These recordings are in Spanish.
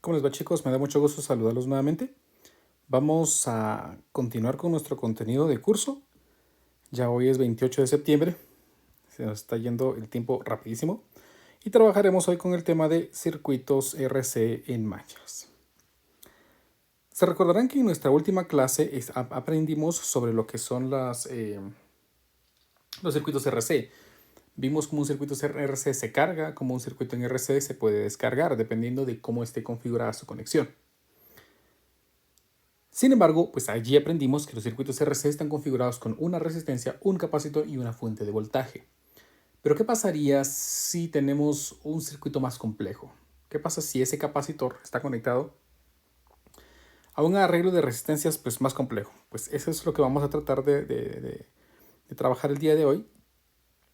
¿Cómo les va, chicos? Me da mucho gusto saludarlos nuevamente. Vamos a continuar con nuestro contenido de curso. Ya hoy es 28 de septiembre. Se nos está yendo el tiempo rapidísimo. Y trabajaremos hoy con el tema de circuitos RC en mallas. Se recordarán que en nuestra última clase aprendimos sobre lo que son los circuitos RC. Vimos cómo un circuito RC se carga, cómo un circuito en RC se puede descargar, dependiendo de cómo esté configurada su conexión. Sin embargo, pues allí aprendimos que los circuitos RC están configurados con una resistencia, un capacitor y una fuente de voltaje. Pero ¿qué pasaría si tenemos un circuito más complejo? ¿Qué pasa si ese capacitor está conectado a un arreglo de resistencias pues, más complejo? Pues eso es lo que vamos a tratar de trabajar el día de hoy,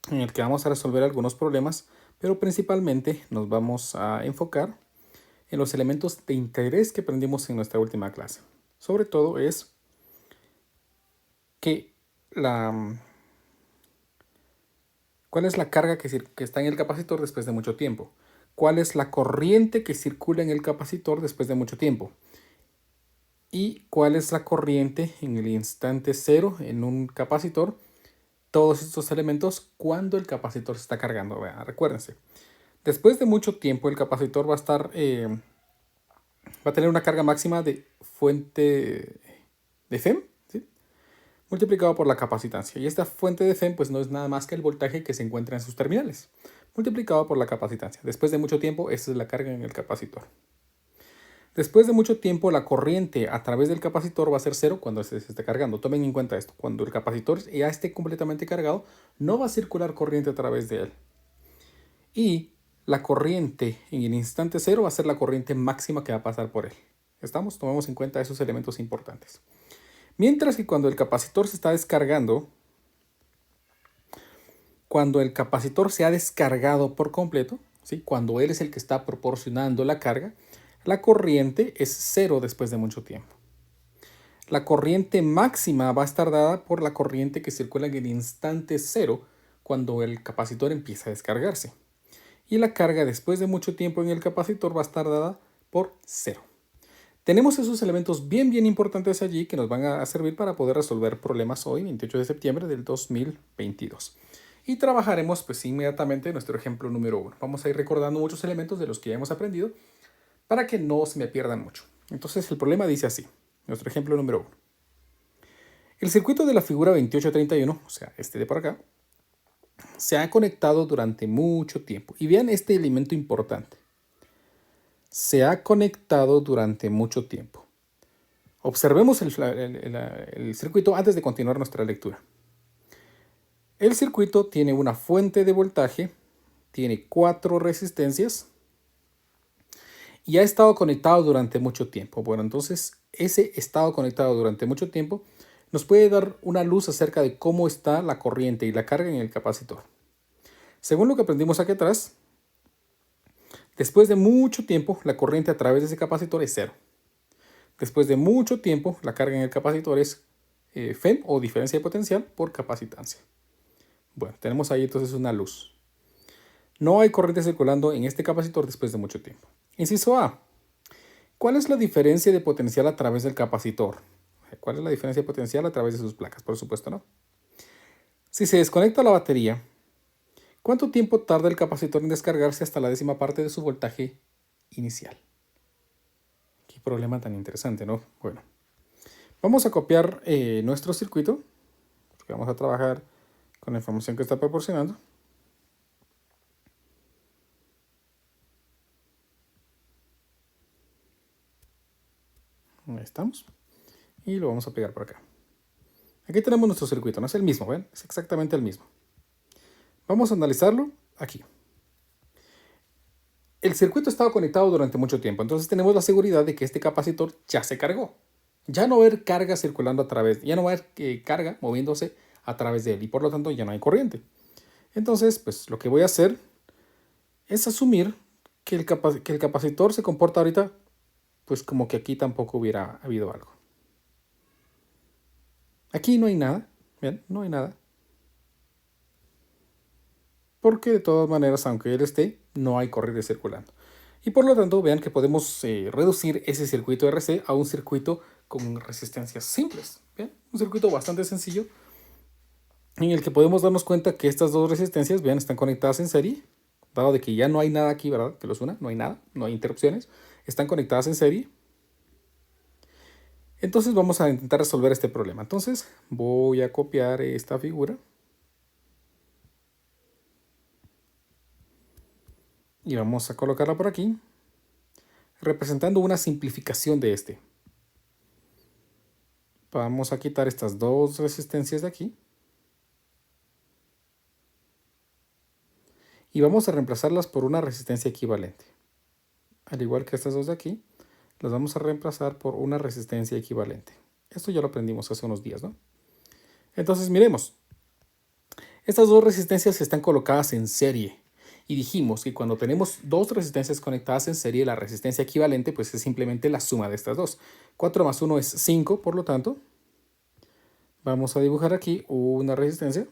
en el que vamos a resolver algunos problemas, pero principalmente nos vamos a enfocar en los elementos de interés que aprendimos en nuestra última clase. Sobre todo es que ¿cuál es la carga que está en el capacitor después de mucho tiempo? ¿Cuál es la corriente que circula en el capacitor después de mucho tiempo? ¿Y cuál es la corriente en el instante cero en un capacitor? Todos estos elementos cuando el capacitor se está cargando. Vean, recuérdense, después de mucho tiempo el capacitor va a tener una carga máxima de fuente de FEM, ¿sí?, multiplicado por la capacitancia. Y esta fuente de FEM pues no es nada más que el voltaje que se encuentra en sus terminales, multiplicado por la capacitancia. Después de mucho tiempo, esa es la carga en el capacitor. Después de mucho tiempo, la corriente a través del capacitor va a ser cero cuando se esté cargando. Tomen en cuenta esto. Cuando el capacitor ya esté completamente cargado, no va a circular corriente a través de él. Y la corriente en el instante cero va a ser la corriente máxima que va a pasar por él. ¿Estamos? Tomemos en cuenta esos elementos importantes. Mientras que cuando el capacitor se está descargando, cuando el capacitor se ha descargado por completo, ¿sí?, cuando él es el que está proporcionando la carga, la corriente es cero después de mucho tiempo. La corriente máxima va a estar dada por la corriente que circula en el instante cero cuando el capacitor empieza a descargarse. Y la carga después de mucho tiempo en el capacitor va a estar dada por cero. Tenemos esos elementos bien importantes allí que nos van a servir para poder resolver problemas hoy, 28 de septiembre del 2022. Y trabajaremos pues inmediatamente nuestro ejemplo número 1. Vamos a ir recordando muchos elementos de los que ya hemos aprendido para que no se me pierdan mucho. Entonces el problema dice así, nuestro ejemplo número 1. El circuito de la figura 2831, o sea, este de por acá, se ha conectado durante mucho tiempo. Y vean este elemento importante. Se ha conectado durante mucho tiempo. Observemos el circuito antes de continuar nuestra lectura. El circuito tiene una fuente de voltaje, tiene 4 resistencias y ha estado conectado durante mucho tiempo. Bueno, entonces ese estado conectado durante mucho tiempo nos puede dar una luz acerca de cómo está la corriente y la carga en el capacitor. Según lo que aprendimos aquí atrás, después de mucho tiempo la corriente a través de ese capacitor es cero. Después de mucho tiempo la carga en el capacitor es FEM o diferencia de potencial por capacitancia. Bueno, tenemos ahí entonces una luz. No hay corriente circulando en este capacitor después de mucho tiempo. Inciso A. ¿Cuál es la diferencia de potencial a través del capacitor? ¿Cuál es la diferencia de potencial a través de sus placas? Por supuesto, ¿no? Si se desconecta la batería, ¿cuánto tiempo tarda el capacitor en descargarse hasta la décima parte de su voltaje inicial? Qué problema tan interesante, ¿no? Bueno, vamos a copiar nuestro circuito, porque vamos a trabajar con la información que está proporcionando. Ahí estamos. Y lo vamos a pegar por acá. Aquí tenemos nuestro circuito, no es el mismo, ¿ven? Es exactamente el mismo. Vamos a analizarlo aquí. El circuito estaba conectado durante mucho tiempo, entonces tenemos la seguridad de que este capacitor ya se cargó. Ya no va a haber carga circulando a través, ya no va a haber carga moviéndose a través de él y por lo tanto ya no hay corriente. Entonces, pues lo que voy a hacer es asumir que el capacitor se comporta ahorita pues como que aquí tampoco hubiera habido algo. Aquí no hay nada, ¿ven? No hay nada. Porque de todas maneras, aunque él esté, no hay corriente circulando. Y por lo tanto, vean que podemos reducir ese circuito RC a un circuito con resistencias simples. ¿Bien? Un circuito bastante sencillo en el que podemos darnos cuenta que estas dos resistencias, vean, están conectadas en serie, dado de que ya no hay nada aquí, ¿verdad? Que los una, no hay nada, no hay interrupciones, están conectadas en serie. Entonces vamos a intentar resolver este problema. Entonces voy a copiar esta figura y vamos a colocarla por aquí, representando una simplificación de este. Vamos a quitar estas dos resistencias de aquí y vamos a reemplazarlas por una resistencia equivalente. Al igual que estas dos de aquí, las vamos a reemplazar por una resistencia equivalente. Esto ya lo aprendimos hace unos días, ¿no? Entonces miremos. Estas dos resistencias están colocadas en serie. Y dijimos que cuando tenemos dos resistencias conectadas en serie, la resistencia equivalente pues es simplemente la suma de estas dos. 4 más 1 es 5, por lo tanto, vamos a dibujar aquí una resistencia.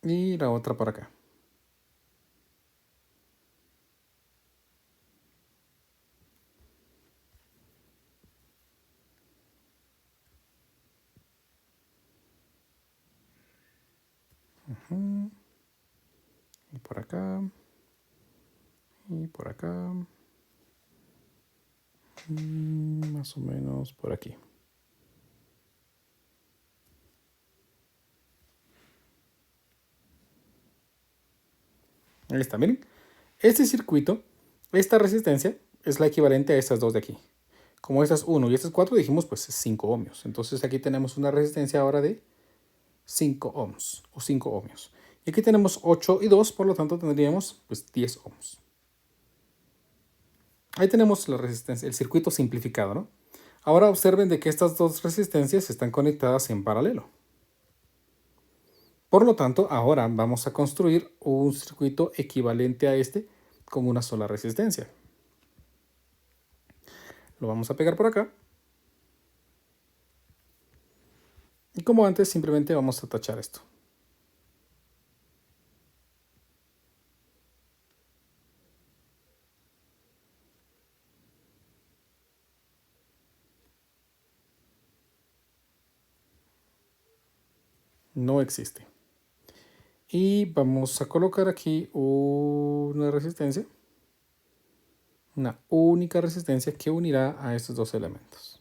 Y la otra para acá. Y por acá. Y por acá. Y más o menos por aquí. Ahí está, miren. Este circuito, esta resistencia, es la equivalente a estas dos de aquí. Como estas 1 y estas 4 dijimos, pues es 5 ohmios. Entonces aquí tenemos una resistencia ahora de 5 ohms o 5 ohmios. Y aquí tenemos 8 y 2, por lo tanto tendríamos pues 10 ohms. Ahí tenemos la resistencia, el circuito simplificado, ¿no? Ahora observen de que estas dos resistencias están conectadas en paralelo. Por lo tanto, ahora vamos a construir un circuito equivalente a este con una sola resistencia. Lo vamos a pegar por acá. Y como antes, simplemente vamos a tachar esto. No existe. Y vamos a colocar aquí una resistencia. Una única resistencia que unirá a estos dos elementos.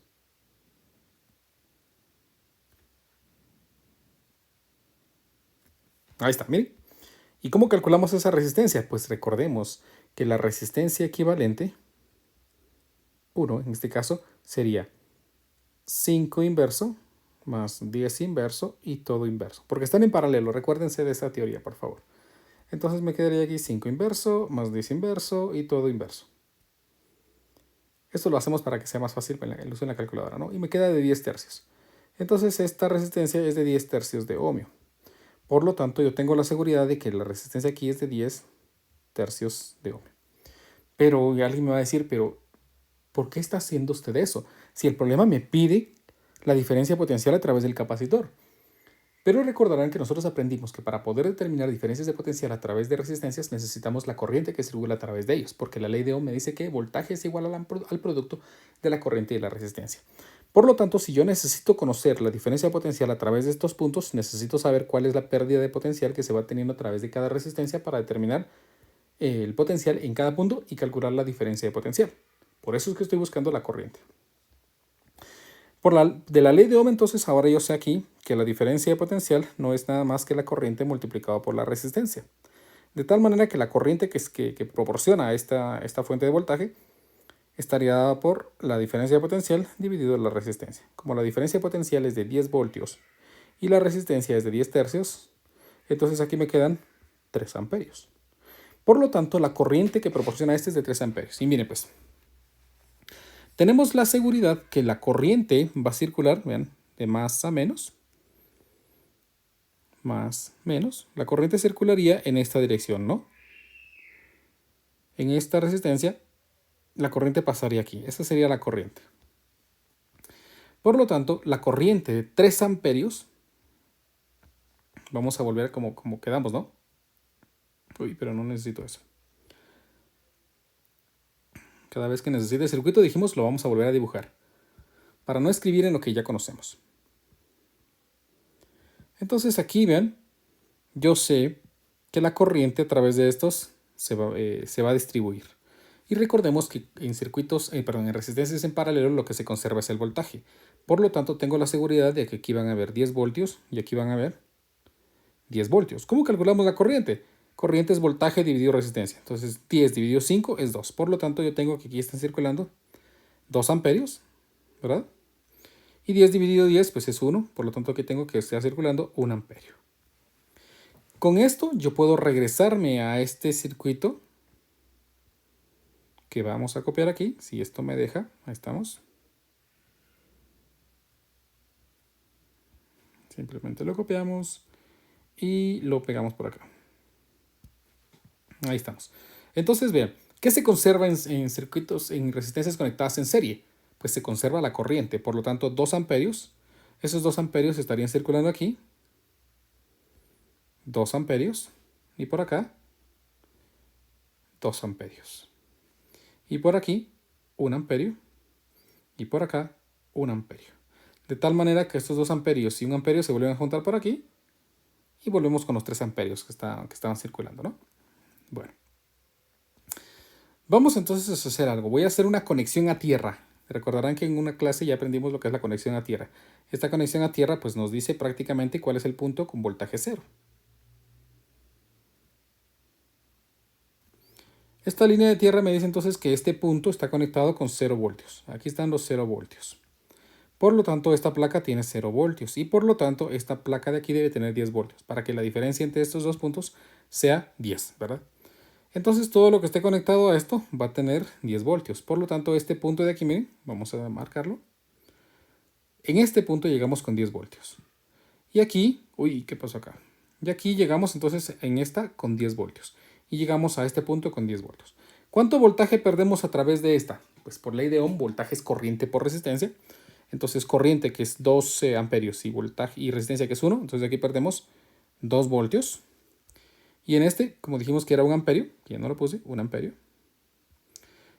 Ahí está, miren. ¿Y cómo calculamos esa resistencia? Pues recordemos que la resistencia equivalente, 1 en este caso, sería 5 inverso más 10 inverso y todo inverso. Porque están en paralelo, recuérdense de esta teoría, por favor. Entonces me quedaría aquí 5 inverso más 10 inverso y todo inverso. Esto lo hacemos para que sea más fácil el uso en la calculadora, ¿no? Y me queda de 10 tercios. Entonces esta resistencia es de 10 tercios de ohmio. Por lo tanto, yo tengo la seguridad de que la resistencia aquí es de 10 tercios de ohmio. Pero alguien me va a decir, pero ¿por qué está haciendo usted eso? Si el problema me pide la diferencia potencial a través del capacitor. Pero recordarán que nosotros aprendimos que para poder determinar diferencias de potencial a través de resistencias necesitamos la corriente que circula a través de ellos, porque la ley de Ohm me dice que voltaje es igual al producto de la corriente y la resistencia. Por lo tanto, si yo necesito conocer la diferencia de potencial a través de estos puntos, necesito saber cuál es la pérdida de potencial que se va teniendo a través de cada resistencia para determinar el potencial en cada punto y calcular la diferencia de potencial. Por eso es que estoy buscando la corriente. De la ley de Ohm, entonces, ahora yo sé aquí que la diferencia de potencial no es nada más que la corriente multiplicado por la resistencia. De tal manera que la corriente que proporciona esta fuente de voltaje estaría dada por la diferencia de potencial dividido la resistencia. Como la diferencia de potencial es de 10 voltios y la resistencia es de 10 tercios, entonces aquí me quedan 3 amperios. Por lo tanto, la corriente que proporciona este es de 3 amperios. Y miren pues, tenemos la seguridad que la corriente va a circular, vean, de más a menos. Más, menos. La corriente circularía en esta dirección, ¿no? En esta resistencia, la corriente pasaría aquí. Esa sería la corriente. Por lo tanto, la corriente de 3 amperios Vamos a volver como quedamos, ¿no? Uy, pero no necesito eso. Cada vez que necesite circuito, dijimos, lo vamos a volver a dibujar. Para no escribir en lo que ya conocemos. Entonces aquí, vean, yo sé que la corriente a través de estos se va a distribuir. Y recordemos que en circuitos, en resistencias en paralelo lo que se conserva es el voltaje. Por lo tanto, tengo la seguridad de que aquí van a haber 10 voltios y aquí van a haber 10 voltios. ¿Cómo calculamos la corriente? Corriente es voltaje dividido resistencia. Entonces 10 dividido 5 es 2. Por lo tanto, yo tengo que aquí están circulando 2 amperios, ¿verdad? Y 10 dividido 10 pues es 1. Por lo tanto, aquí tengo que estar circulando 1 amperio. Con esto yo puedo regresarme a este circuito que vamos a copiar aquí. Si esto me deja, ahí estamos. Simplemente lo copiamos y lo pegamos por acá. Ahí estamos. Entonces, vean, ¿qué se conserva en circuitos, en resistencias conectadas en serie? Pues se conserva la corriente, por lo tanto 2 amperios. Esos 2 amperios estarían circulando aquí. 2 amperios. Y por acá, 2 amperios. Y por aquí, 1 amperio. Y por acá, 1 amperio. De tal manera que estos 2 amperios y 1 amperio se vuelven a juntar por aquí. Y volvemos con los 3 amperios que estaban circulando, ¿no? Bueno. Vamos entonces a hacer algo. Voy a hacer una conexión a tierra. Recordarán que en una clase ya aprendimos lo que es la conexión a tierra. Esta conexión a tierra pues nos dice prácticamente cuál es el punto con voltaje cero. Esta línea de tierra me dice entonces que este punto está conectado con 0 voltios. Aquí están los 0 voltios. Por lo tanto, esta placa tiene 0 voltios y por lo tanto, esta placa de aquí debe tener 10 voltios para que la diferencia entre estos dos puntos sea 10, ¿verdad? Entonces, todo lo que esté conectado a esto va a tener 10 voltios. Por lo tanto, este punto de aquí, miren, vamos a marcarlo. En este punto llegamos con 10 voltios. Y aquí, uy, ¿qué pasó acá? Y aquí llegamos entonces en esta con 10 voltios. Y llegamos a este punto con 10 voltios. ¿Cuánto voltaje perdemos a través de esta? Pues por ley de Ohm, voltaje es corriente por resistencia. Entonces corriente que es 12 amperios y voltaje y resistencia que es 1. Entonces aquí perdemos 2 voltios. Y en este, como dijimos que era 1 amperio, que ya no lo puse, 1 amperio.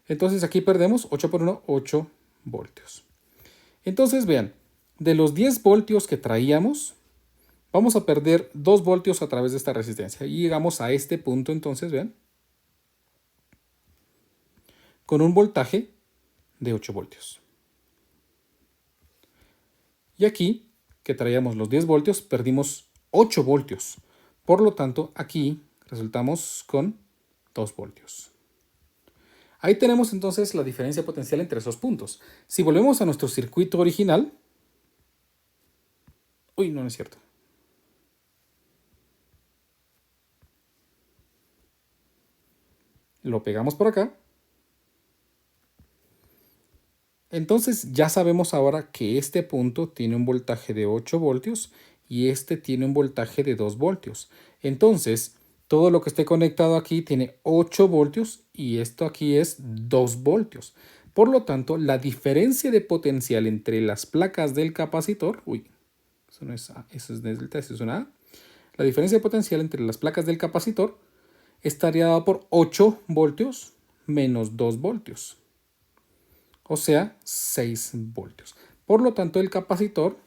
Entonces aquí perdemos 8 por 1, 8 voltios. Entonces vean, de los 10 voltios que traíamos, vamos a perder 2 voltios a través de esta resistencia. Y llegamos a este punto entonces, vean, con un voltaje de 8 voltios. Y aquí, que traíamos los 10 voltios, perdimos 8 voltios. Por lo tanto, aquí resultamos con 2 voltios. Ahí tenemos entonces la diferencia potencial entre esos puntos. Si volvemos a nuestro circuito original... Uy, no es cierto. Lo pegamos por acá. Entonces ya sabemos ahora que este punto tiene un voltaje de 8 voltios y este tiene un voltaje de 2 voltios. Entonces, todo lo que esté conectado aquí tiene 8 voltios y esto aquí es 2 voltios. Por lo tanto, la diferencia de potencial entre las placas del capacitor, uy, eso no es A, eso es delta, eso es una A. La diferencia de potencial entre las placas del capacitor estaría dada por 8 voltios menos 2 voltios. O sea, 6 voltios. Por lo tanto, el capacitor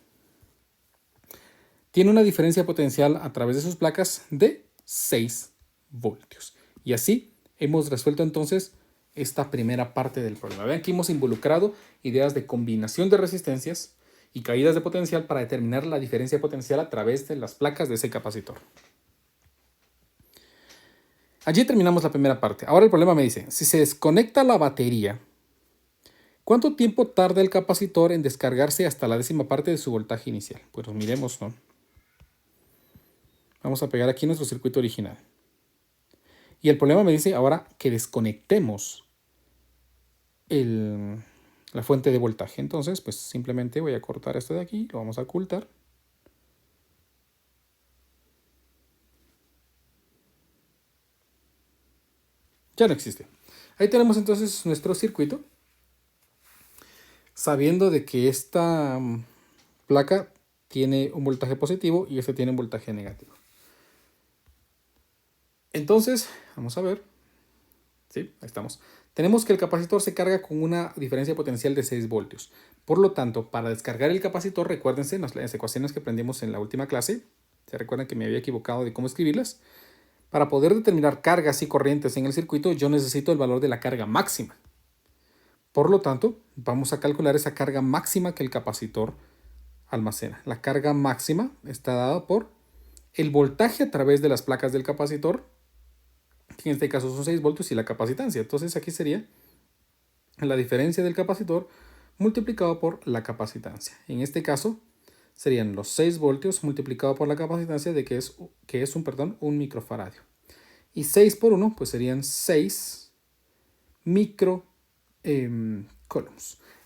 tiene una diferencia potencial a través de sus placas de 6 voltios. Y así hemos resuelto entonces esta primera parte del problema. Vean que hemos involucrado ideas de combinación de resistencias y caídas de potencial para determinar la diferencia potencial a través de las placas de ese capacitor. Allí terminamos la primera parte. Ahora el problema me dice, si se desconecta la batería, ¿cuánto tiempo tarda el capacitor en descargarse hasta la décima parte de su voltaje inicial? Pues miremos, ¿no? Vamos a pegar aquí nuestro circuito original. Y el problema me dice ahora que desconectemos la fuente de voltaje. Entonces, pues simplemente voy a cortar esto de aquí, lo vamos a ocultar. Ya no existe. Ahí tenemos entonces nuestro circuito. Sabiendo de que esta placa tiene un voltaje positivo y este tiene un voltaje negativo. Entonces, vamos a ver. Sí, ahí estamos. Tenemos que el capacitor se carga con una diferencia potencial de 6 voltios. Por lo tanto, para descargar el capacitor, recuérdense las ecuaciones que aprendimos en la última clase. ¿Se recuerdan que me había equivocado de cómo escribirlas? Para poder determinar cargas y corrientes en el circuito, yo necesito el valor de la carga máxima. Por lo tanto, vamos a calcular esa carga máxima que el capacitor almacena. La carga máxima está dada por el voltaje a través de las placas del capacitor, que en este caso son 6 voltios, y la capacitancia. Entonces aquí sería la diferencia del capacitor multiplicado por la capacitancia. En este caso serían los 6 voltios multiplicado por la capacitancia de que es un microfaradio. Y 6 por 1 pues serían 6 microcoulombs.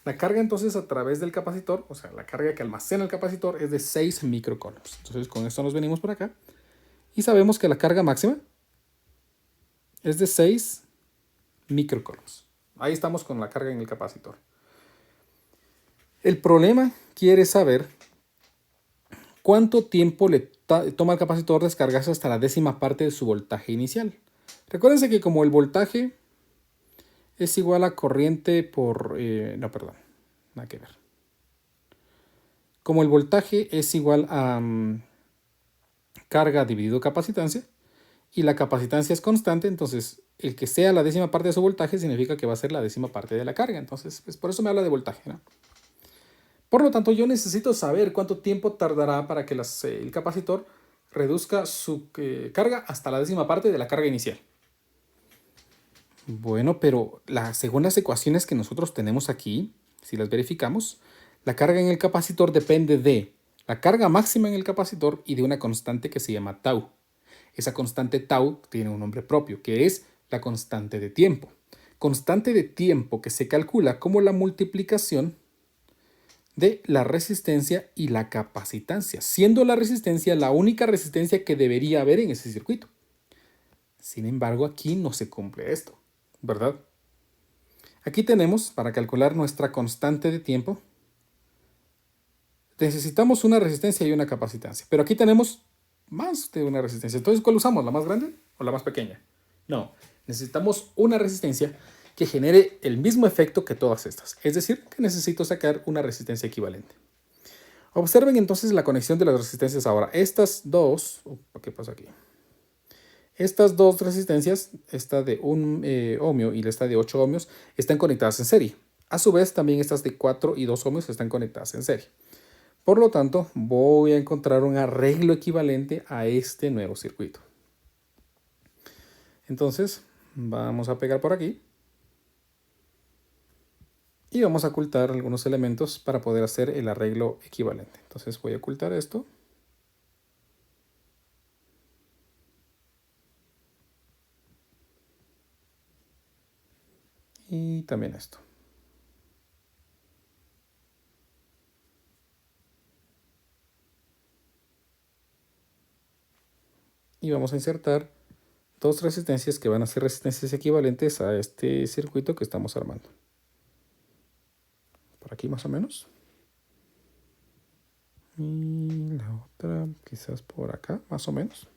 La carga entonces a través del capacitor, o sea, la carga que almacena el capacitor es de 6 microcoulombs. Entonces con esto nos venimos por acá y sabemos que la carga máxima es de 6 microcoulombs. Ahí estamos con la carga en el capacitor. El problema quiere saber cuánto tiempo le toma al capacitor descargarse hasta la décima parte de su voltaje inicial. Recuérdense que como el voltaje es igual a corriente por... nada que ver. Como el voltaje es igual a carga dividido capacitancia y la capacitancia es constante, entonces el que sea la décima parte de su voltaje significa que va a ser la décima parte de la carga. Entonces, pues por eso me habla de voltaje, ¿no? Por lo tanto, yo necesito saber cuánto tiempo tardará para que el capacitor reduzca su carga hasta la décima parte de la carga inicial. Bueno, pero según las ecuaciones que nosotros tenemos aquí, si las verificamos, la carga en el capacitor depende de la carga máxima en el capacitor y de una constante que se llama tau. Esa constante tau tiene un nombre propio, que es la constante de tiempo. Constante de tiempo que se calcula como la multiplicación de la resistencia y la capacitancia, siendo la resistencia la única resistencia que debería haber en ese circuito. Sin embargo, aquí no se cumple esto, ¿verdad? Aquí tenemos, para calcular nuestra constante de tiempo, necesitamos una resistencia y una capacitancia, pero aquí tenemos más de una resistencia. Entonces, ¿cuál usamos? ¿La más grande o la más pequeña? No, necesitamos una resistencia que genere el mismo efecto que todas estas. Es decir, que necesito sacar una resistencia equivalente. Observen entonces la conexión de las resistencias ahora. Estas dos... ¿Qué pasa aquí? Estas dos resistencias, esta de 1 ohmio y esta de 8 ohmios, están conectadas en serie. A su vez, también estas de 4 y 2 ohmios están conectadas en serie. Por lo tanto, voy a encontrar un arreglo equivalente a este nuevo circuito. Entonces, vamos a pegar por aquí. Y vamos a ocultar algunos elementos para poder hacer el arreglo equivalente. Entonces voy a ocultar esto. Y también esto. Y vamos a insertar dos resistencias que van a ser resistencias equivalentes a este circuito que estamos armando. Por aquí más o menos. Y la otra quizás por acá, más o menos.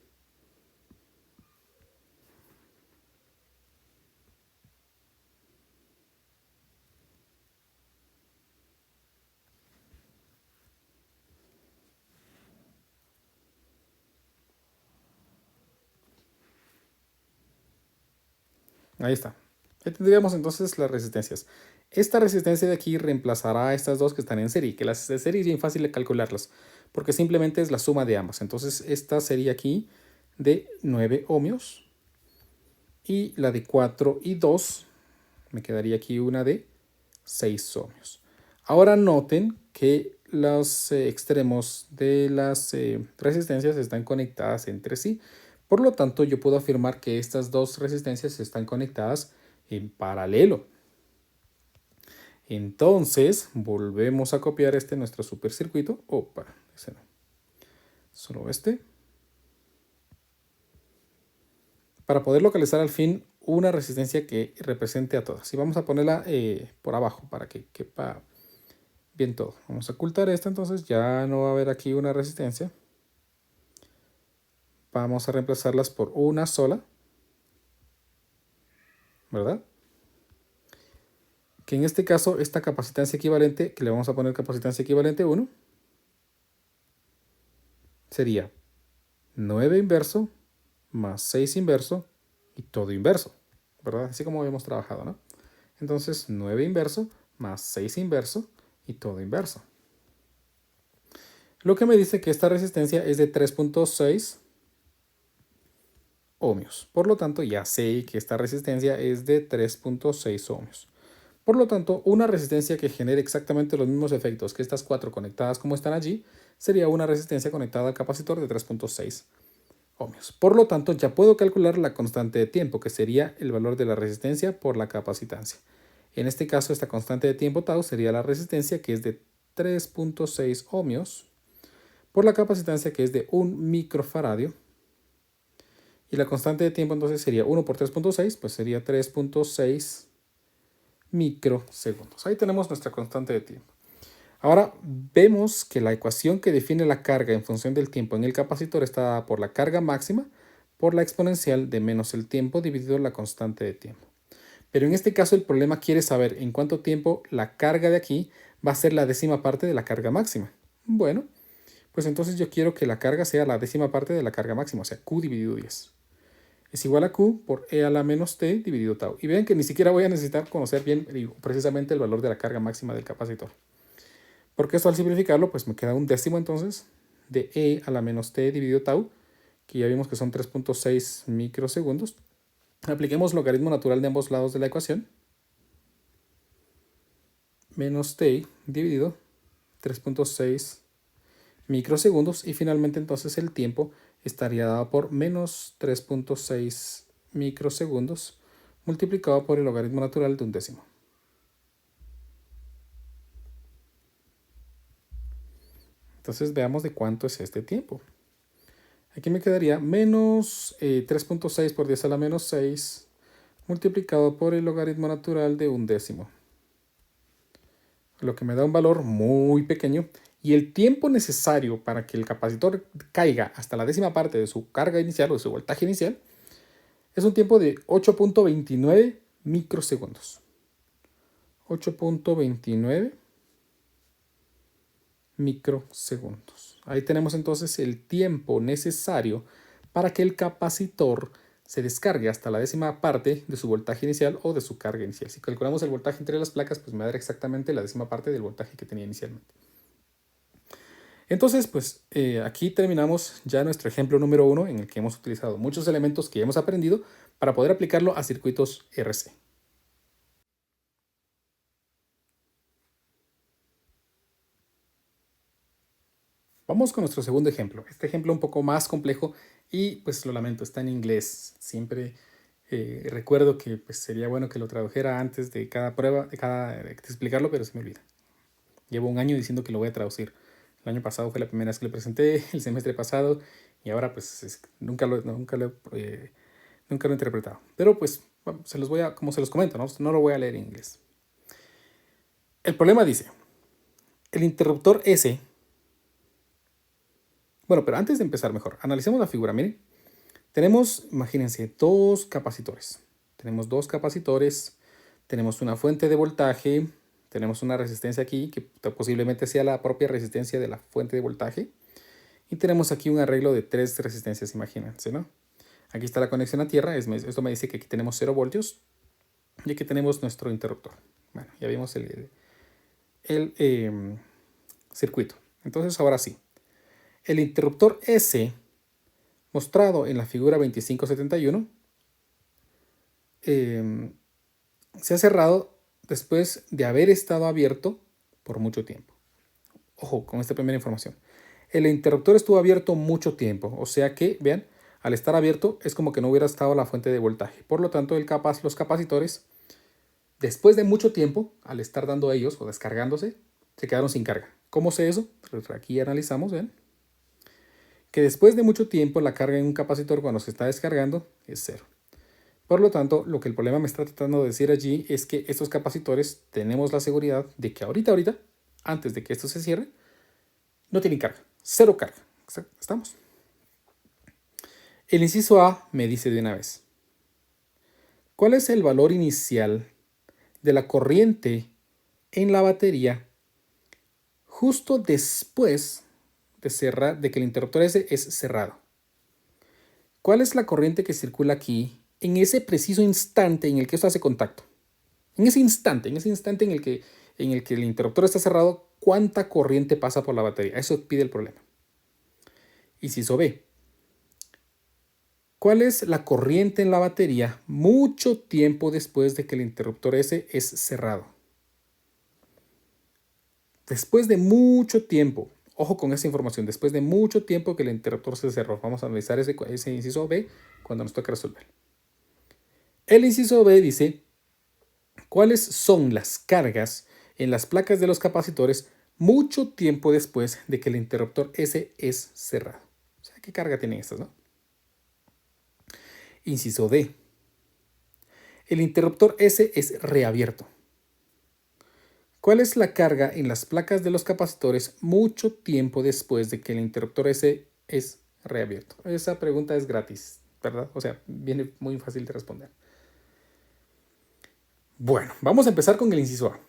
Ahí está. Ahí tendríamos entonces las resistencias. Esta resistencia de aquí reemplazará a estas dos que están en serie, que las de serie es bien fácil de calcularlas, porque simplemente es la suma de ambas. Entonces esta sería aquí de 9 ohmios y la de 4 y 2 me quedaría aquí una de 6 ohmios. Ahora noten que los extremos de las resistencias están conectadas entre sí. Por lo tanto, yo puedo afirmar que estas dos resistencias están conectadas en paralelo. Entonces, volvemos a copiar nuestro supercircuito. Opa, ese no. Solo este. Para poder localizar al fin una resistencia que represente a todas. Y vamos a ponerla por abajo para que quepa bien todo. Vamos a ocultar esto, entonces ya no va a haber aquí una resistencia. Vamos a reemplazarlas por una sola, ¿verdad? Que en este caso, esta capacitancia equivalente, que le vamos a poner capacitancia equivalente 1, sería 9 inverso más 6 inverso y todo inverso, ¿verdad? Así como habíamos trabajado, ¿no? Entonces, 9 inverso más 6 inverso y todo inverso. Lo que me dice que esta resistencia es de 3.6 ohmios. Por lo tanto, ya sé que esta resistencia es de 3.6 ohmios. Por lo tanto, una resistencia que genere exactamente los mismos efectos que estas 4 conectadas como están allí, sería una resistencia conectada al capacitor de 3.6 ohmios. Por lo tanto, ya puedo calcular la constante de tiempo, que sería el valor de la resistencia por la capacitancia. En este caso, esta constante de tiempo tau sería la resistencia, que es de 3.6 ohmios, por la capacitancia, que es de 1 microfaradio. Y la constante de tiempo entonces sería 1 por 3.6, pues sería 3.6 microsegundos. Ahí tenemos nuestra constante de tiempo. Ahora vemos que la ecuación que define la carga en función del tiempo en el capacitor está dada por la carga máxima por la exponencial de menos el tiempo dividido la constante de tiempo. Pero en este caso el problema quiere saber en cuánto tiempo la carga de aquí va a ser la décima parte de la carga máxima. Bueno, pues entonces yo quiero que la carga sea la décima parte de la carga máxima, o sea, Q dividido 10. Es igual a Q por E a la menos T dividido tau. Y vean que ni siquiera voy a necesitar conocer bien precisamente el valor de la carga máxima del capacitor. Porque esto al simplificarlo, pues me queda un décimo entonces de E a la menos T dividido tau, que ya vimos que son 3.6 microsegundos. Apliquemos logaritmo natural de ambos lados de la ecuación. Menos T dividido 3.6 microsegundos. Y finalmente entonces el tiempo estaría dado por menos 3.6 microsegundos multiplicado por el logaritmo natural de un décimo. Entonces veamos de cuánto es este tiempo. Aquí me quedaría menos 3.6 por 10 a la menos 6 multiplicado por el logaritmo natural de un décimo. Lo que me da un valor muy pequeño. Y el tiempo necesario para que el capacitor caiga hasta la décima parte de su carga inicial o de su voltaje inicial es un tiempo de 8.29 microsegundos. 8.29 microsegundos. Ahí tenemos entonces el tiempo necesario para que el capacitor se descargue hasta la décima parte de su voltaje inicial o de su carga inicial. Si calculamos el voltaje entre las placas, pues me dará exactamente la décima parte del voltaje que tenía inicialmente. Entonces, pues aquí terminamos ya nuestro ejemplo número 1 en el que hemos utilizado muchos elementos que hemos aprendido para poder aplicarlo a circuitos RC. Vamos con nuestro segundo ejemplo. Este ejemplo un poco más complejo y pues lo lamento, está en inglés. Siempre recuerdo que pues, sería bueno que lo tradujera antes de cada prueba, de explicarlo, pero se me olvida. Llevo un año diciendo que lo voy a traducir. El año pasado fue la primera vez que lo presenté, el semestre pasado, y ahora pues nunca lo he interpretado. Pero pues bueno, como se los comento, no lo voy a leer en inglés. El problema dice, el interruptor S. Bueno, pero antes de empezar mejor, analicemos la figura. Miren, tenemos, imagínense, dos capacitores. Tenemos dos capacitores, tenemos una fuente de voltaje, tenemos una resistencia aquí que posiblemente sea la propia resistencia de la fuente de voltaje. Y tenemos aquí un arreglo de tres resistencias, imagínense, ¿no? Aquí está la conexión a tierra, esto me dice que aquí tenemos 0 voltios y aquí tenemos nuestro interruptor. Bueno, ya vimos el circuito. Entonces, ahora sí. El interruptor S, mostrado en la figura 2571, se ha cerrado después de haber estado abierto por mucho tiempo. Ojo con esta primera información. El interruptor estuvo abierto mucho tiempo, o sea que, vean, al estar abierto es como que no hubiera estado la fuente de voltaje. Por lo tanto, los capacitores, después de mucho tiempo, al estar dando ellos o descargándose, se quedaron sin carga. ¿Cómo sé eso? Pues aquí analizamos, ¿ven? Que después de mucho tiempo la carga en un capacitor cuando se está descargando es 0. Por lo tanto, lo que el problema me está tratando de decir allí es que estos capacitores tenemos la seguridad de que ahorita antes de que esto se cierre, no tienen carga, cero carga. ¿Estamos? El inciso A me dice de una vez, ¿cuál es el valor inicial de la corriente en la batería justo después de que el interruptor S es cerrado? ¿Cuál es la corriente que circula aquí en ese preciso instante en el que esto hace contacto? En ese instante en el que el interruptor está cerrado, ¿cuánta corriente pasa por la batería? Eso pide el problema. Inciso B. ¿Cuál es la corriente en la batería mucho tiempo después de que el interruptor S es cerrado? Después de mucho tiempo, ojo con esa información, después de mucho tiempo que el interruptor se cerró. Vamos a analizar ese inciso B cuando nos toque resolver. El inciso B dice, ¿cuáles son las cargas en las placas de los capacitores mucho tiempo después de que el interruptor S es cerrado? O sea, ¿qué carga tienen estas, no? Inciso D. El interruptor S es reabierto. ¿Cuál es la carga en las placas de los capacitores mucho tiempo después de que el interruptor S es reabierto? Esa pregunta es gratis, ¿verdad? O sea, viene muy fácil de responder. Bueno, vamos a empezar con el inciso A.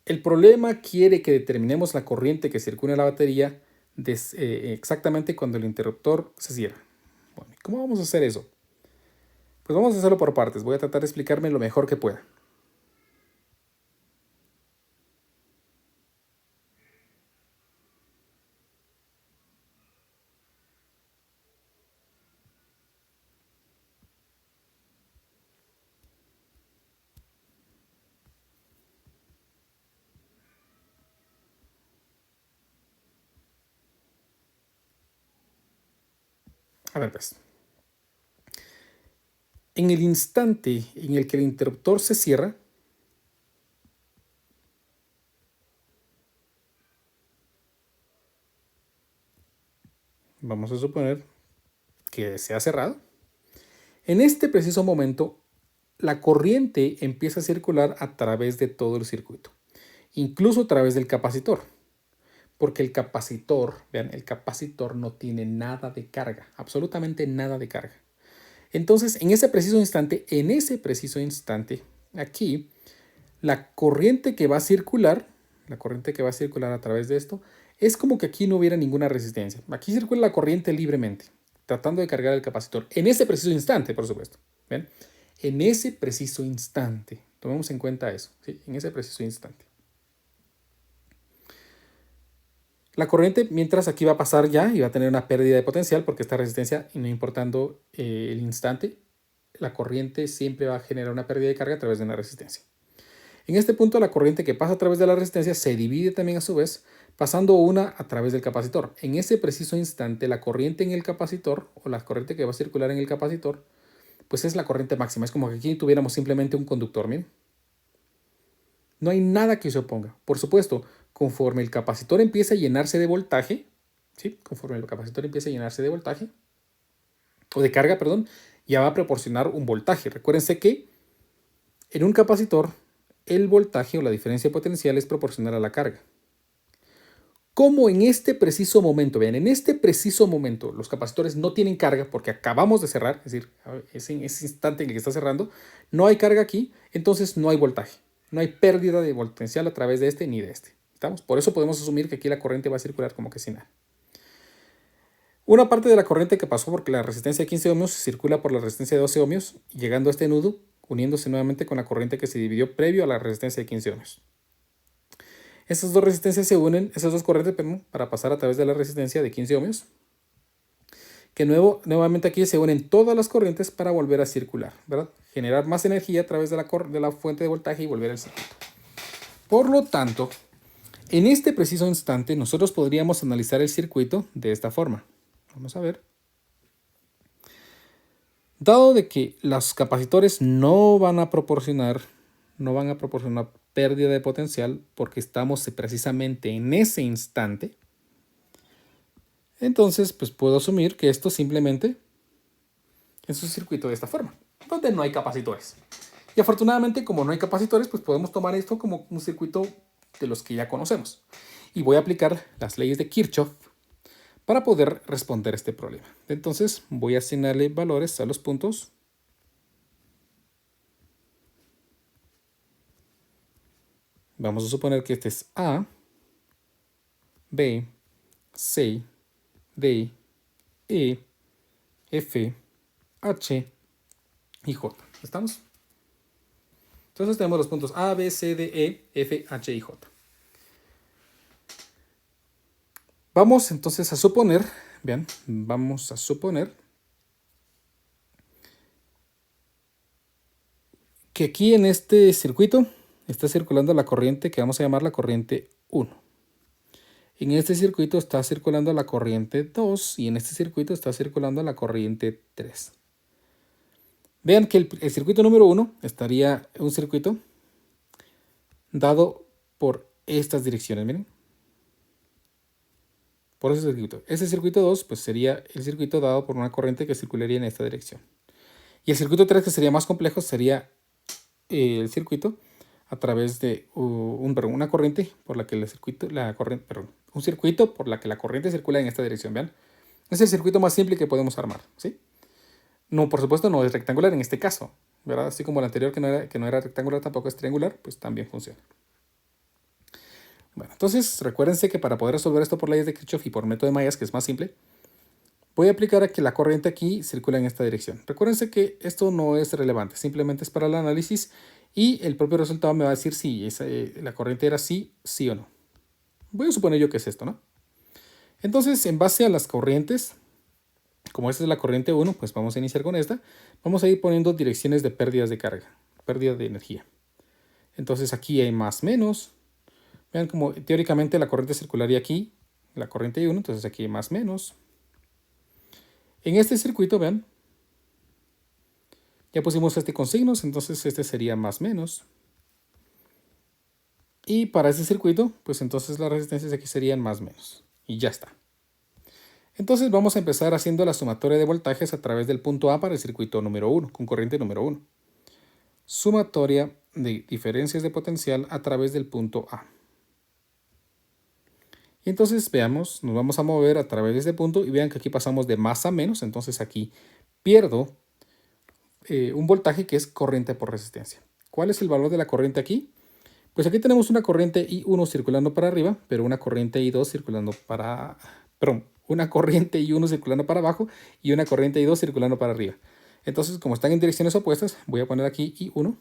El problema quiere que determinemos la corriente que circula en la batería exactamente cuando el interruptor se cierra. Bueno, ¿cómo vamos a hacer eso? Pues vamos a hacerlo por partes. Voy a tratar de explicarme lo mejor que pueda. A ver, pues. En el instante en el que el interruptor se cierra, vamos a suponer que se ha cerrado. En este preciso momento, la corriente empieza a circular a través de todo el circuito, incluso a través del capacitor, porque el capacitor, vean, el capacitor no tiene nada de carga, absolutamente nada de carga. Entonces, en ese preciso instante, aquí, la corriente que va a circular a través de esto, es como que aquí no hubiera ninguna resistencia. Aquí circula la corriente libremente, tratando de cargar el capacitor. En ese preciso instante, por supuesto. ¿Ven? En ese preciso instante. Tomemos en cuenta eso, ¿sí? En ese preciso instante. La corriente, mientras aquí va a pasar ya y va a tener una pérdida de potencial porque esta resistencia, no importando el instante, la corriente siempre va a generar una pérdida de carga a través de una resistencia. En este punto, la corriente que pasa a través de la resistencia se divide también a su vez, pasando una a través del capacitor. En ese preciso instante, la corriente en el capacitor, o la corriente que va a circular en el capacitor, pues es la corriente máxima. Es como que aquí tuviéramos simplemente un conductor, ¿miren? No hay nada que se oponga. Por supuesto, conforme el capacitor empieza a llenarse de voltaje, ¿sí? Conforme el capacitor empieza a llenarse de voltaje, o de carga, perdón, ya va a proporcionar un voltaje. Recuérdense que en un capacitor, el voltaje o la diferencia potencial es proporcional a la carga. Como en este preciso momento, vean, en este preciso momento los capacitores no tienen carga porque acabamos de cerrar, es decir, es en ese instante en el que está cerrando, no hay carga aquí, entonces no hay voltaje, no hay pérdida de potencial a través de este ni de este. ¿Estamos? Por eso podemos asumir que aquí la corriente va a circular como que sin nada. Una parte de la corriente que pasó porque la resistencia de 15 ohmios circula por la resistencia de 12 ohmios, llegando a este nudo, uniéndose nuevamente con la corriente que se dividió previo a la resistencia de 15 ohmios. Esas dos resistencias se unen, esas dos corrientes, para pasar a través de la resistencia de 15 ohmios, que nuevamente aquí se unen todas las corrientes para volver a circular, ¿verdad? Generar más energía a través de la fuente de voltaje y volver al circuito. Por lo tanto, en este preciso instante nosotros podríamos analizar el circuito de esta forma. Vamos a ver. Dado de que los capacitores no van a proporcionar pérdida de potencial porque estamos precisamente en ese instante, entonces pues puedo asumir que esto simplemente es un circuito de esta forma, donde no hay capacitores. Y afortunadamente, como no hay capacitores, pues podemos tomar esto como un circuito de los que ya conocemos. Y voy a aplicar las leyes de Kirchhoff para poder responder este problema. Entonces voy a asignarle valores a los puntos. Vamos a suponer que este es A, B, C, D, E, F, H y J. ¿Estamos? Entonces tenemos los puntos A, B, C, D, E, F, H y J. Vamos entonces a suponer, vean, vamos a suponer que aquí en este circuito está circulando la corriente que vamos a llamar la corriente 1. En este circuito está circulando la corriente 2 y en este circuito está circulando la corriente 3. Vean que el circuito número 1 estaría un circuito dado por estas direcciones, miren. Por ese circuito. Ese circuito 2 pues sería el circuito dado por una corriente que circularía en esta dirección. Y el circuito 3, que sería más complejo, sería el circuito a través de una corriente por la que un circuito por la que la corriente circula en esta dirección. Vean, es el circuito más simple que podemos armar, ¿sí? No, por supuesto, no es rectangular en este caso, ¿verdad? Así como el anterior que no era rectangular, tampoco es triangular, pues también funciona. Bueno, entonces recuérdense que para poder resolver esto por leyes de Kirchhoff y por método de mallas, que es más simple, voy a aplicar a que la corriente aquí circula en esta dirección. Recuérdense que esto no es relevante, simplemente es para el análisis y el propio resultado me va a decir si la corriente era sí o no. Voy a suponer yo que es esto, ¿no? Entonces, en base a las corrientes, como esta es la corriente 1, pues vamos a iniciar con esta. Vamos a ir poniendo direcciones de pérdidas de carga, pérdida de energía. Entonces aquí hay más menos. Vean como teóricamente la corriente circularía aquí, la corriente 1, entonces aquí hay más menos. En este circuito, vean, ya pusimos este con signos, entonces este sería más menos. Y para este circuito, pues entonces las resistencias aquí serían más menos. Y ya está. Entonces vamos a empezar haciendo la sumatoria de voltajes a través del punto A para el circuito número 1, con corriente número 1. Sumatoria de diferencias de potencial a través del punto A. Y entonces veamos, nos vamos a mover a través de este punto y vean que aquí pasamos de más a menos, entonces aquí pierdo un voltaje que es corriente por resistencia. ¿Cuál es el valor de la corriente aquí? Pues aquí tenemos una corriente I1 circulando para arriba, pero una corriente I2 circulando para... Perdón, una corriente I1 circulando para abajo y una corriente I2 circulando para arriba. Entonces, como están en direcciones opuestas, voy a poner aquí I1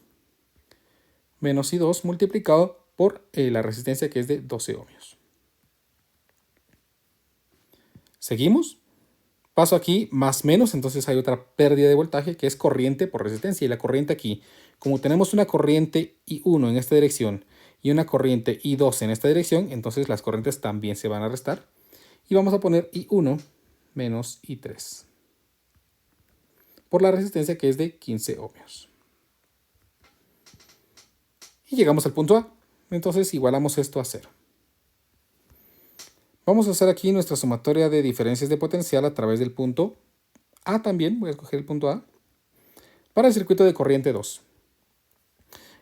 menos I2 multiplicado por la resistencia que es de 12 ohmios. Seguimos. Paso aquí más menos, entonces hay otra pérdida de voltaje que es corriente por resistencia. Y la corriente aquí, como tenemos una corriente I1 en esta dirección y una corriente I2 en esta dirección, entonces las corrientes también se van a restar. Y vamos a poner I1 menos I3 por la resistencia que es de 15 ohmios. Y llegamos al punto A. Entonces igualamos esto a 0. Vamos a hacer aquí nuestra sumatoria de diferencias de potencial a través del punto A también. Voy a escoger el punto A para el circuito de corriente 2.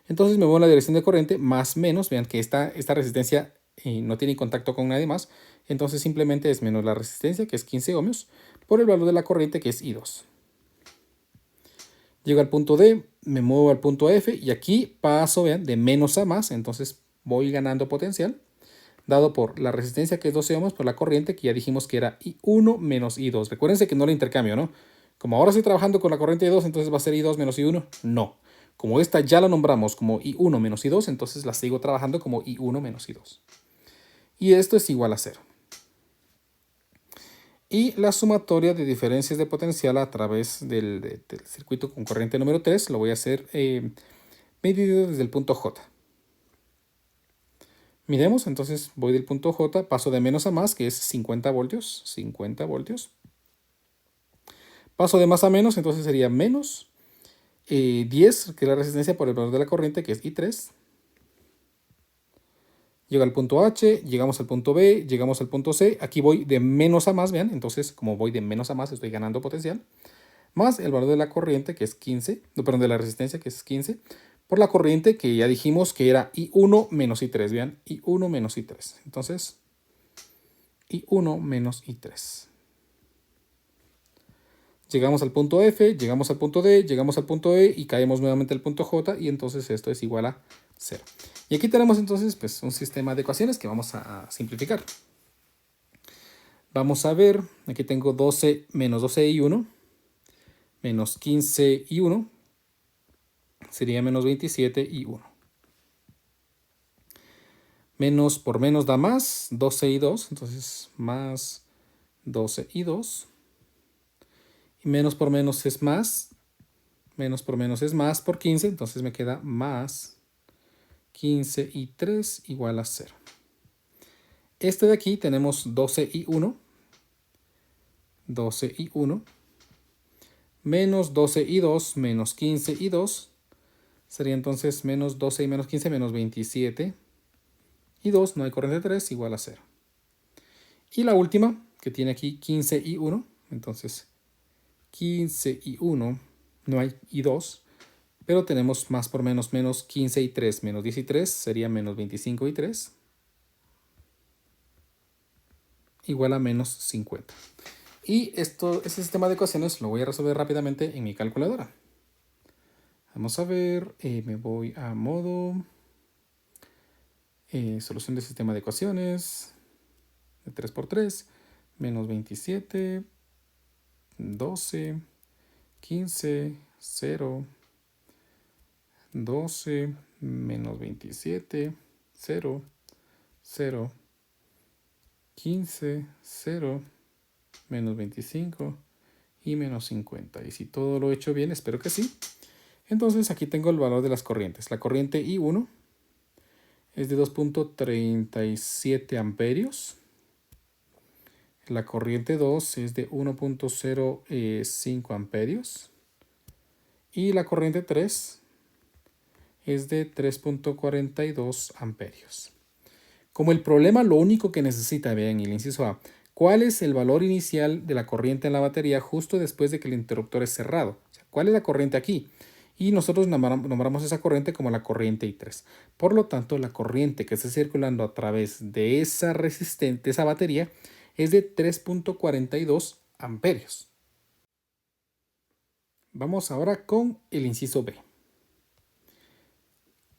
Entonces me voy en la dirección de corriente más menos. Vean que esta resistencia no tiene contacto con nadie más. Entonces simplemente es menos la resistencia, que es 15 ohmios, por el valor de la corriente, que es I2. Llego al punto D, me muevo al punto F y aquí paso, vean, de menos a más. Entonces voy ganando potencial, dado por la resistencia, que es 12 ohmios, por la corriente, que ya dijimos que era I1 menos I2. Recuérdense que no la intercambio, ¿no? Como ahora estoy trabajando con la corriente I2, entonces va a ser I2 menos I1. No. Como esta ya la nombramos como I1 menos I2, entonces la sigo trabajando como I1 menos I2. Y esto es igual a 0. Y la sumatoria de diferencias de potencial a través del circuito con corriente número 3 lo voy a hacer medido desde el punto J. Miremos, entonces voy del punto J, paso de menos a más, que es 50 voltios. 50 voltios. Paso de más a menos, entonces sería menos 10, que es la resistencia por el valor de la corriente, que es I3. Llega al punto H, llegamos al punto B, llegamos al punto C. Aquí voy de menos a más, vean. Entonces, como voy de menos a más, estoy ganando potencial. Más el valor de la corriente, que es 15. No, perdón, de la resistencia, que es 15. por la corriente que ya dijimos que era I1 menos I3. Vean, I1 menos I3. Entonces, I1 menos I3. Llegamos al punto F, llegamos al punto D, llegamos al punto E y caemos nuevamente al punto J y entonces esto es igual a 0. Y aquí tenemos entonces pues, un sistema de ecuaciones que vamos a simplificar. Vamos a ver, aquí tengo 12 menos 12 y 1, menos 15 y 1, sería menos 27 y 1. Menos por menos da más, 12 y 2, entonces más 12 y 2. Y menos por menos es más, menos por menos es más por 15, entonces me queda más 15 y 3 igual a 0. Este de aquí tenemos 12 y 1, 12 y 1, menos 12 y 2, menos 15 y 2, sería entonces menos 12 y menos 15, menos 27 y 2, no hay corriente 3, igual a 0. Y la última, que tiene aquí 15 y 1, entonces 15 y 1, no hay y 2, pero tenemos más por menos, menos 15 y 3, menos 10 y 3, sería menos 25 y 3, igual a menos 50. Y este sistema de ecuaciones lo voy a resolver rápidamente en mi calculadora. Vamos a ver, me voy a modo, solución de sistema de ecuaciones, de 3×3, menos 27, 12, 15, 0, 12, menos 27, 0, 0, 15, 0, menos 25 y menos 50. Y si todo lo he hecho bien, espero que sí. Entonces aquí tengo el valor de las corrientes. La corriente I1 es de 2.37 amperios. La corriente 2 es de 1.05 amperios. Y la corriente 3 es de 3.42 amperios. Como el problema lo único que necesita, vean el inciso A, ¿cuál es el valor inicial de la corriente en la batería justo después de que el interruptor es cerrado? O sea, ¿cuál es la corriente aquí? Y nosotros nombramos esa corriente como la corriente I3. Por lo tanto, la corriente que está circulando a través de esa resistente, esa batería, es de 3.42 amperios. Vamos ahora con el inciso B.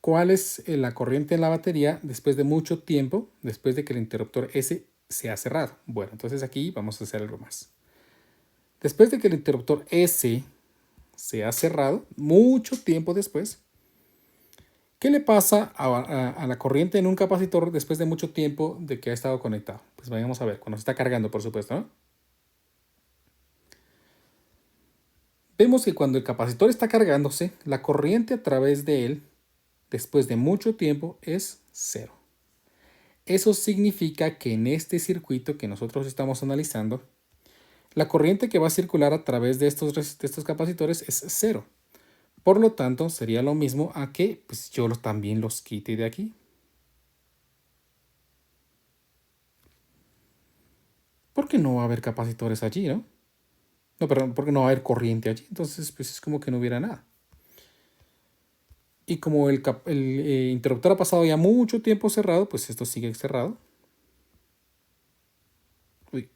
¿Cuál es la corriente en la batería después de mucho tiempo, después de que el interruptor S se ha cerrado? Bueno, entonces aquí vamos a hacer algo más. Después de que el interruptor S se ha cerrado, mucho tiempo después, ¿qué le pasa a la corriente en un capacitor después de mucho tiempo de que ha estado conectado? Pues vayamos a ver, cuando se está cargando, por supuesto, ¿no? Vemos que cuando el capacitor está cargándose, la corriente a través de él, después de mucho tiempo, es 0. Eso significa que en este circuito que nosotros estamos analizando, la corriente que va a circular a través de estos capacitores es 0. Por lo tanto, sería lo mismo a que pues, yo también los quite de aquí. Porque no va a haber capacitores allí, ¿no? No, perdón, porque no va a haber corriente allí. Entonces, pues es como que no hubiera nada. Y como el interruptor ha pasado ya mucho tiempo cerrado, pues esto sigue cerrado. Uy.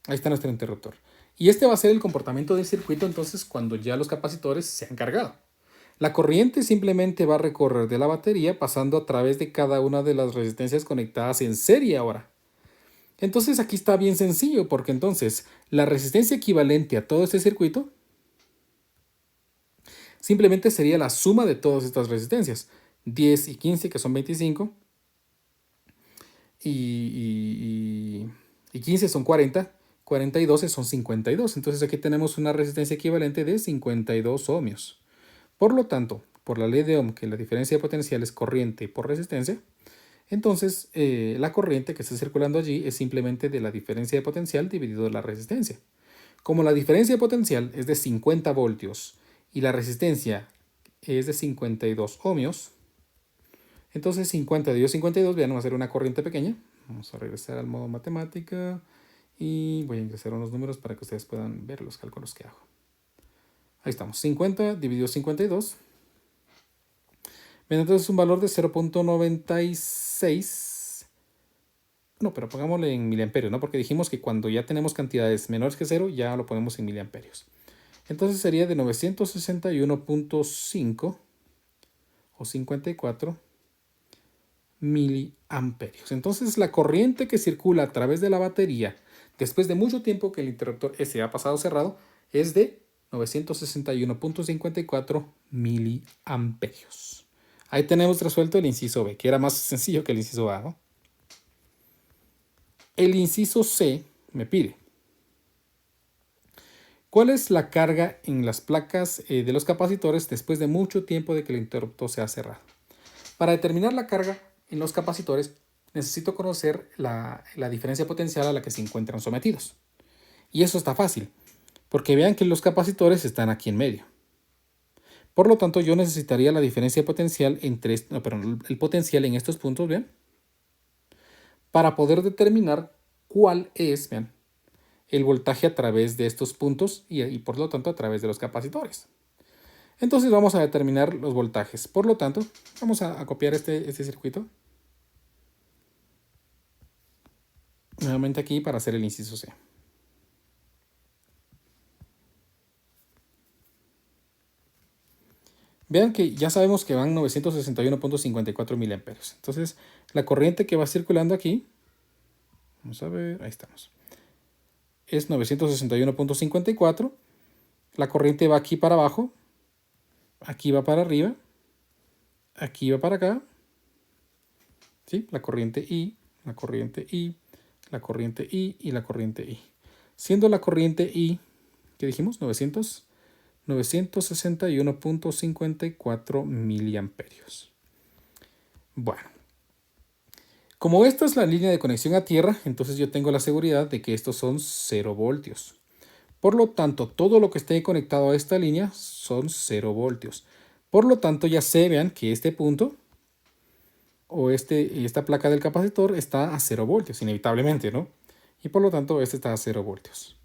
Ahí está nuestro interruptor. Y este va a ser el comportamiento del circuito entonces cuando ya los capacitores se han cargado. La corriente simplemente va a recorrer de la batería pasando a través de cada una de las resistencias conectadas en serie ahora. Entonces aquí está bien sencillo porque entonces la resistencia equivalente a todo este circuito simplemente sería la suma de todas estas resistencias. 10 y 15 que son 25 y 15 son 40, 40 y 12 son 52. Entonces aquí tenemos una resistencia equivalente de 52 ohmios. Por lo tanto, por la ley de Ohm, que la diferencia de potencial es corriente por resistencia, entonces la corriente que está circulando allí es simplemente de la diferencia de potencial dividido la resistencia. Como la diferencia de potencial es de 50 voltios y la resistencia es de 52 ohmios, entonces 50 dividido 52, vean, va a ser una corriente pequeña. Vamos a regresar al modo matemática Y voy a ingresar unos números para que ustedes puedan ver los cálculos que hago. Ahí estamos, 50 dividido 52. Bien, entonces es un valor de 0.96. No, pero pongámosle en miliamperios, ¿no? Porque dijimos que cuando ya tenemos cantidades menores que 0, ya lo ponemos en miliamperios. Entonces sería de 961.5 o 54 miliamperios. Entonces la corriente que circula a través de la batería después de mucho tiempo que el interruptor S ha pasado cerrado es de 961.54 miliamperios. Ahí tenemos resuelto el inciso B, que era más sencillo que el inciso A, ¿no? El inciso C me pide: ¿cuál es la carga en las placas de los capacitores después de mucho tiempo de que el interruptor se ha cerrado? Para determinar la carga en los capacitores, necesito conocer la diferencia potencial a la que se encuentran sometidos. Y eso está fácil, porque vean que los capacitores están aquí en medio. Por lo tanto, yo necesitaría la diferencia potencial entre el potencial en estos puntos, ¿vean? Para poder determinar cuál es, vean, el voltaje a través de estos puntos y por lo tanto a través de los capacitores. Entonces vamos a determinar los voltajes. Por lo tanto, vamos a copiar este circuito nuevamente aquí para hacer el inciso C. Vean que ya sabemos que van 961.54 miliamperios. Entonces, la corriente que va circulando aquí, vamos a ver, ahí estamos, es 961.54. La corriente va aquí para abajo, aquí va para arriba, aquí va para acá, ¿sí? La corriente I, la corriente I, la corriente I y la corriente I. Siendo la corriente I, ¿qué dijimos? 961.54 miliamperios. Bueno, como esta es la línea de conexión a tierra, entonces yo tengo la seguridad de que estos son 0 voltios. Por lo tanto, todo lo que esté conectado a esta línea son 0 voltios. Por lo tanto, ya sé, vean que este punto o esta placa del capacitor está a 0 voltios, inevitablemente, ¿no? Y por lo tanto, este está a 0 voltios.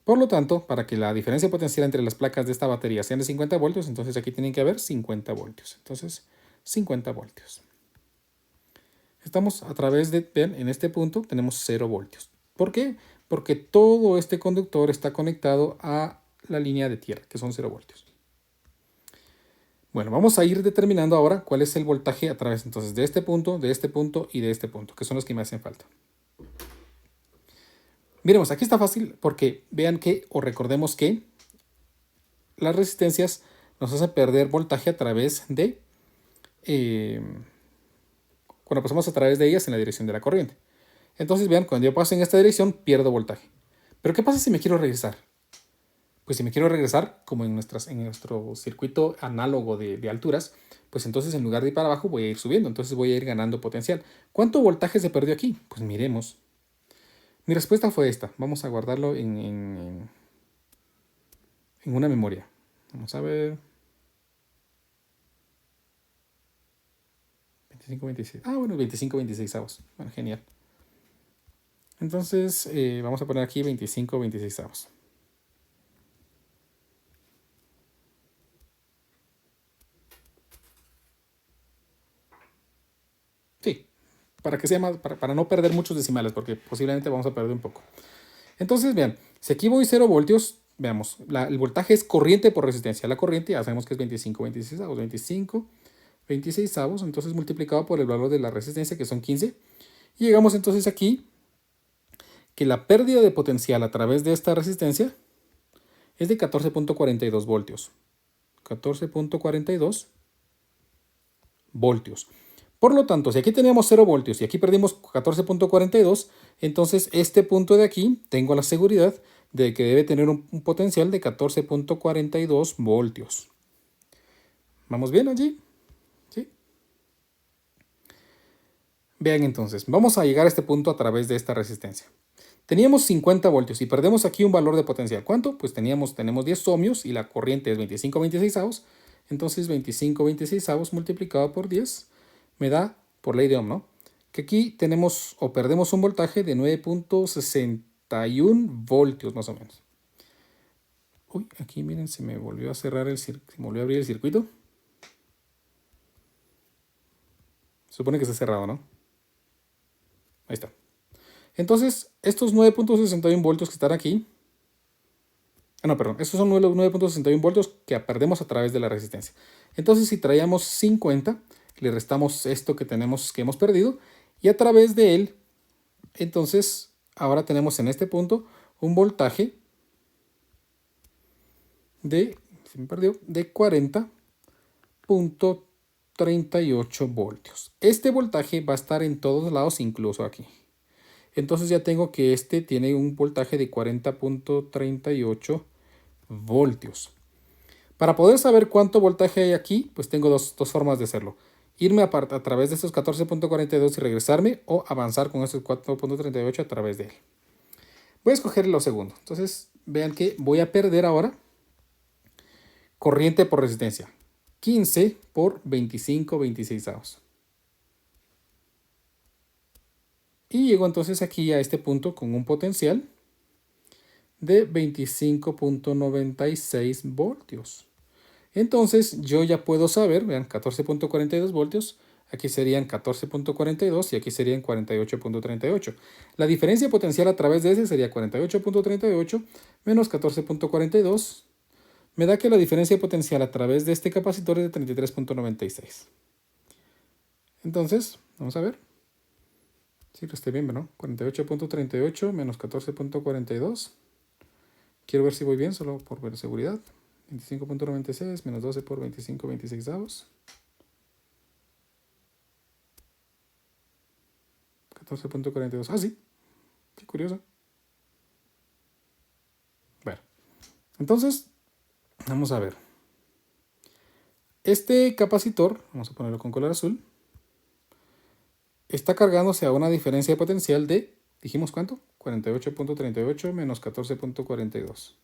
Por lo tanto, para que la diferencia potencial entre las placas de esta batería sean de 50 voltios, entonces aquí tienen que haber 50 voltios. Entonces, 50 voltios. Estamos a través de, vean, en este punto tenemos 0 voltios. ¿Por qué? Porque todo este conductor está conectado a la línea de tierra, que son 0 voltios. Bueno, vamos a ir determinando ahora cuál es el voltaje a través entonces de este punto y de este punto, que son los que me hacen falta. Miremos, aquí está fácil porque vean que, o recordemos que, las resistencias nos hacen perder voltaje a través de, cuando pasamos a través de ellas en la dirección de la corriente. Entonces vean, cuando yo paso en esta dirección, pierdo voltaje. Pero ¿qué pasa si me quiero regresar? Pues si me quiero regresar, como en nuestro circuito análogo de alturas, pues entonces en lugar de ir para abajo voy a ir subiendo, entonces voy a ir ganando potencial. ¿Cuánto voltaje se perdió aquí? Pues miremos. Mi respuesta fue esta. Vamos a guardarlo en una memoria. Vamos a ver. 25, 26. Ah, bueno, 25, 26 avos. Bueno, genial. Entonces, vamos a poner aquí 25, 26 avos. Sí, para que sea más, para no perder muchos decimales, porque posiblemente vamos a perder un poco. Entonces, vean, si aquí voy 0 voltios, veamos, el voltaje es corriente por resistencia. La corriente ya sabemos que es 25, 26 avos, 25, 26 avos, entonces multiplicado por el valor de la resistencia, que son 15. Y llegamos entonces aquí, que la pérdida de potencial a través de esta resistencia es de 14.42 voltios. 14.42 voltios. Por lo tanto, si aquí teníamos 0 voltios y aquí perdimos 14.42, entonces este punto de aquí tengo la seguridad de que debe tener un potencial de 14.42 voltios. ¿Vamos bien allí? ¿Sí? Vean entonces, vamos a llegar a este punto a través de esta resistencia. Teníamos 50 voltios y perdemos aquí un valor de potencial. ¿Cuánto? Pues tenemos 10 ohmios y la corriente es 25 26 avos. Entonces 25 26 avos multiplicado por 10 me da, por ley de Ohm, ¿no? Que aquí tenemos o perdemos un voltaje de 9.60 41 voltios más o menos. Uy, aquí miren, se me volvió a cerrar el circuito, se me volvió a abrir el circuito. Supone que está cerrado, ¿no? Ahí está. Entonces, estos 9.61 voltios que están aquí. No, perdón. Estos son 9.61 voltios que perdemos a través de la resistencia. Entonces, si traíamos 50, le restamos esto que hemos perdido. Y a través de él, entonces, ahora tenemos en este punto un voltaje de 40.38 voltios. Este voltaje va a estar en todos lados, incluso aquí. Entonces ya tengo que este tiene un voltaje de 40.38 voltios. Para poder saber cuánto voltaje hay aquí, pues tengo dos formas de hacerlo. Irme a través de estos 14.42 y regresarme, o avanzar con estos 4.38 a través de él. Voy a escoger lo segundo. Entonces vean que voy a perder ahora corriente por resistencia. 15 por 25/26. Y llego entonces aquí a este punto con un potencial de 25.96 voltios. Entonces yo ya puedo saber, vean, 14.42 voltios, aquí serían 14.42 y aquí serían 48.38. La diferencia potencial a través de ese sería 48.38 menos 14.42. Me da que la diferencia potencial a través de este capacitor es de 33.96. Entonces, vamos a ver. Sí, lo esté bien, ¿no? 48.38 menos 14.42. Quiero ver si voy bien, solo por ver seguridad. 25.96 menos 12 por 25/26. 14.42. Ah, sí. Qué curioso. Bueno, entonces, vamos a ver. Este capacitor, vamos a ponerlo con color azul, está cargándose a una diferencia de potencial de, ¿dijimos cuánto? 48.38 menos 14.42.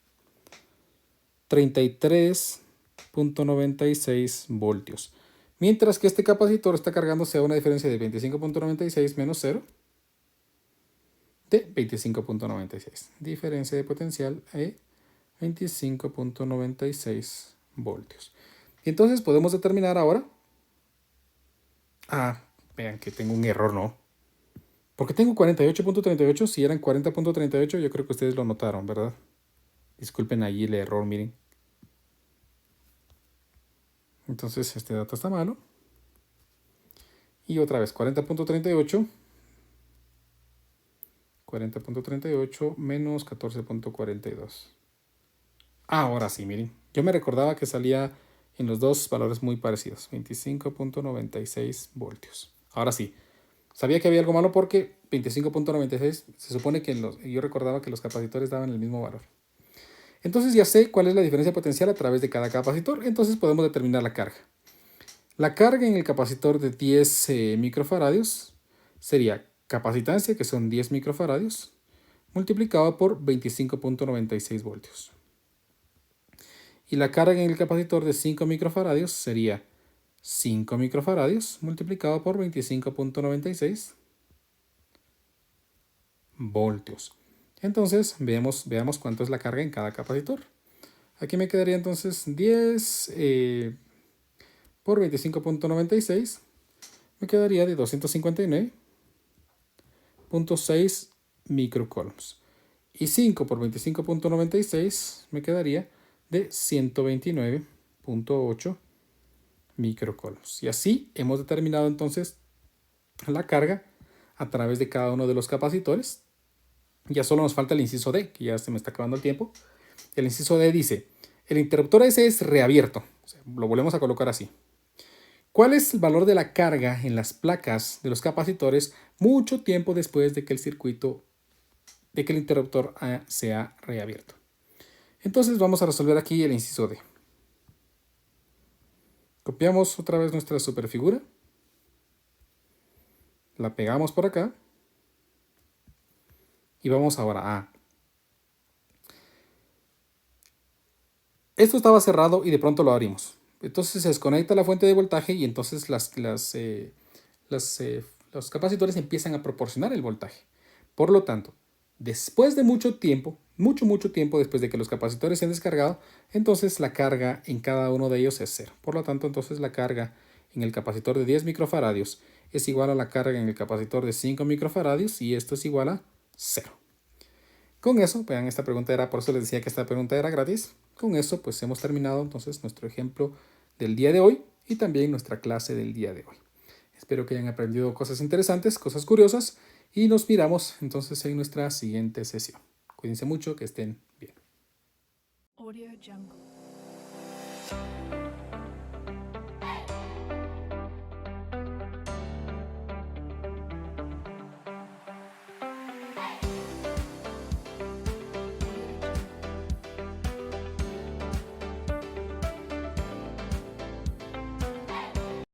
33.96 voltios. Mientras que este capacitor está cargándose a una diferencia de 25.96 menos 0 de 25.96. Diferencia de potencial de 25.96 voltios. Y entonces podemos determinar ahora. Vean que tengo un error, ¿no? Porque tengo 48.38, si eran 40.38, yo creo que ustedes lo notaron, ¿verdad? Disculpen allí el error, miren. Entonces este dato está malo. Y otra vez, 40.38. 40.38 menos 14.42. Ahora sí, miren. Yo me recordaba que salía en los dos valores muy parecidos. 25.96 voltios. Ahora sí. Sabía que había algo malo porque 25.96 se supone que yo recordaba que los capacitores daban el mismo valor. Entonces ya sé cuál es la diferencia potencial a través de cada capacitor. Entonces podemos determinar la carga. La carga en el capacitor de 10 microfaradios sería capacitancia, que son 10 microfaradios, multiplicado por 25.96 voltios. Y la carga en el capacitor de 5 microfaradios sería 5 microfaradios multiplicado por 25.96 voltios. Entonces, veamos cuánto es la carga en cada capacitor. Aquí me quedaría entonces 10 por 25.96. Me quedaría de 259.6 microcoulombs. Y 5 por 25.96 me quedaría de 129.8 microcoulombs. Y así hemos determinado entonces la carga a través de cada uno de los capacitores. Ya solo nos falta el inciso D, que ya se me está acabando el tiempo. El inciso D dice, el interruptor S es reabierto. O sea, lo volvemos a colocar así. ¿Cuál es el valor de la carga en las placas de los capacitores mucho tiempo después de que el interruptor sea reabierto? Entonces vamos a resolver aquí el inciso D. Copiamos otra vez nuestra superfigura. La pegamos por acá. Y vamos ahora a... Esto estaba cerrado y de pronto lo abrimos. Entonces se desconecta la fuente de voltaje y entonces los capacitores empiezan a proporcionar el voltaje. Por lo tanto, después de mucho tiempo, mucho tiempo después de que los capacitores se han descargado, entonces la carga en cada uno de ellos es cero. Por lo tanto, entonces la carga en el capacitor de 10 microfaradios es igual a la carga en el capacitor de 5 microfaradios y esto es igual a cero. Con eso, vean, esta pregunta era, por eso les decía que esta pregunta era gratis. Con eso, pues hemos terminado entonces nuestro ejemplo del día de hoy y también nuestra clase del día de hoy. Espero que hayan aprendido cosas interesantes, cosas curiosas y nos miramos entonces en nuestra siguiente sesión. Cuídense mucho, que estén bien. Audio Jungle.